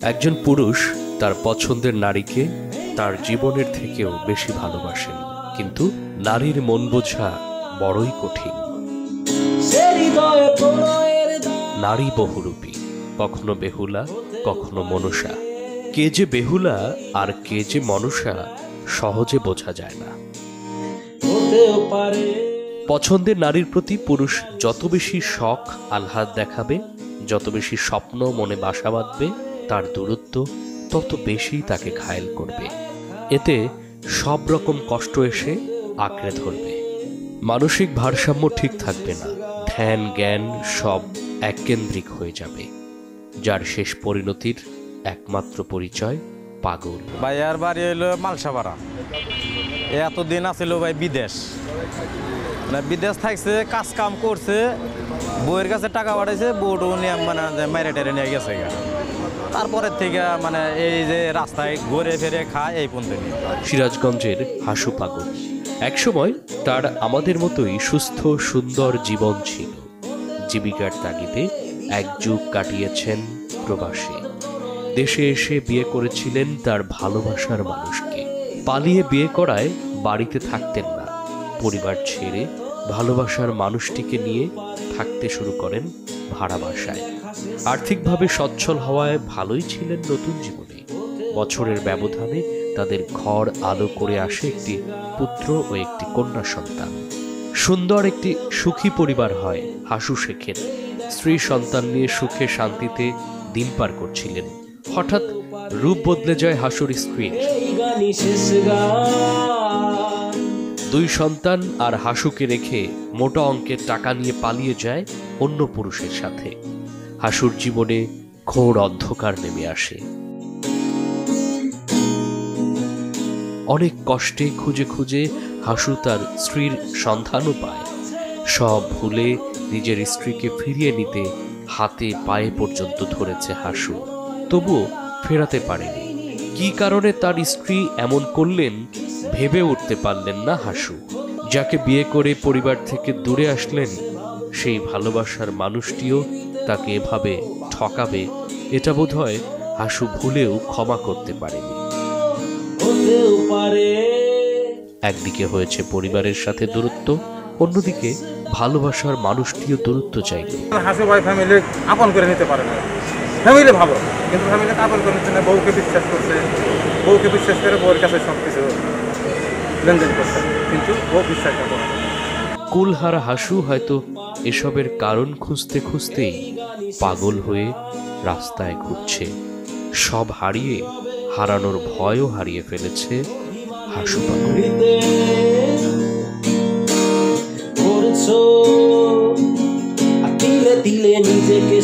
একজন পুরুষ তার পছন্দের নারীকে তার জীবনের থেকেও বেশি ভালোবাসেন, কিন্তু নারীর মন বোঝা বড়ই কঠিন। নারী বহুরূপী, কখনো বেহুলা, কখনো মনসা। কে যে বেহুলা আর কে যে মনসা সহজে বোঝা যায় না। পছন্দের নারীর প্রতি পুরুষ যত বেশি শখ আহ্লাদ দেখাবে, যত বেশি স্বপ্ন মনে বাসা বাঁধবে, তার দূরত্ব তত বেশি তাকে ঘায়েল করবে। এতে সব রকম কষ্ট এসে আঁকড়ে ধরবে। মানসিক ভারসাম্য ঠিক থাকবে না, ধ্যান জ্ঞান সব এককেন্দ্রিক হয়ে যাবে, যার শেষ পরিণতির একমাত্র পরিচয় পাগল। ভাইয়ার বাড়ি হইল মালসাপাড়া। এতদিন আছিল ভাই বিদেশ, বিদেশ থাকছে, কাজ কাম করছে, বউয়ের কাছে টাকা পাঠাইছে, বউটু নিয়ে মাইরে টেরে নিয়ে গেছে। তারপরের থেকে এই যে রাস্তায় ঘুরে ফিরে খায় এই পর্যন্ত। সিরাজগঞ্জের হাসু পাগল একসময় তার আমাদের মতোই সুস্থ সুন্দর জীবন ছিল। জীবিকার তাগিদে এক যুগ কাটিয়েছেন প্রবাসে। দেশে এসে বিয়ে করেছিলেন তার ভালোবাসার মানুষকে। পালিয়ে বিয়ে করায় বাড়িতে থাকতেন না, পরিবার ছেড়ে ভালোবাসার মানুষটিকে নিয়ে থাকতে শুরু করেন ভাড়া বাসায়। আর্থিকভাবে সচ্ছল হওয়ায় ভালোই ছিলেন নতুন জীবনে। বছরের ব্যবধানে তাদের ঘর আলো করে আসে একটি পুত্র ও একটি কন্যা সন্তান। সুন্দর একটি সুখী পরিবার হয় হাসু শেখের। স্ত্রী সন্তান নিয়ে সুখে শান্তিতে দিন পার করছিলেন। হঠাৎ রূপ বদলে যায় হাসুর স্ত্রীর। দুই সন্তান আর হাসুকে রেখে মোটা অঙ্কের টাকা নিয়ে পালিয়ে যায় অন্য পুরুষের সাথে। হাসুর জীবনে ঘোর অন্ধকার নেমে আসে। অনেক কষ্টে খুঁজে খুঁজে হাসু তার স্ত্রীর সন্ধানও পায়। সব ভুলে নিজের স্ত্রীকে ফিরিয়ে নিতে হাতে পায়ে পর্যন্ত ধরেছে হাসু, তবুও ফেরাতে পারেনি। কি কারণে তার স্ত্রী এমন করলেন ভেবে উঠতে পারলেন না হাসু। যাকে বিয়ে করে পরিবার থেকে দূরে আসলেন, সেই ভালোবাসার মানুষটিও তাকে এভাবে ঠকাবে, এটা বোধহয় হাসু ভুলেও ক্ষমা করতে পারেনি। একদিকে হয়েছে পরিবারের সাথে দূরত্ব, অন্যদিকে ভালোবাসার মানুষটিও দূরত্ব চাইল। হাসু ভাই ফ্যামিলি আপন করে নিতে পারে না। ফ্যামিলি ভালো, কিন্তু ফ্যামিলি আপন করে নিতে না। বউকে বিশ্বাস করছে, বউকে বিশ্বাস করে বউয়ের কাছে সবকিছু লেনদেন করছে, কিন্তু বউ বিশ্বাস করে না। কুলহারা হাসু হয়তো এসবের কারণ খুঁজতে খুঁজতেই পাগল হয়ে রাস্তায় ঘুরছে। সব হারিয়ে হারানোর ভয়ও হারিয়ে ফেলেছে হাসু পাগল। দিলে নিজেকে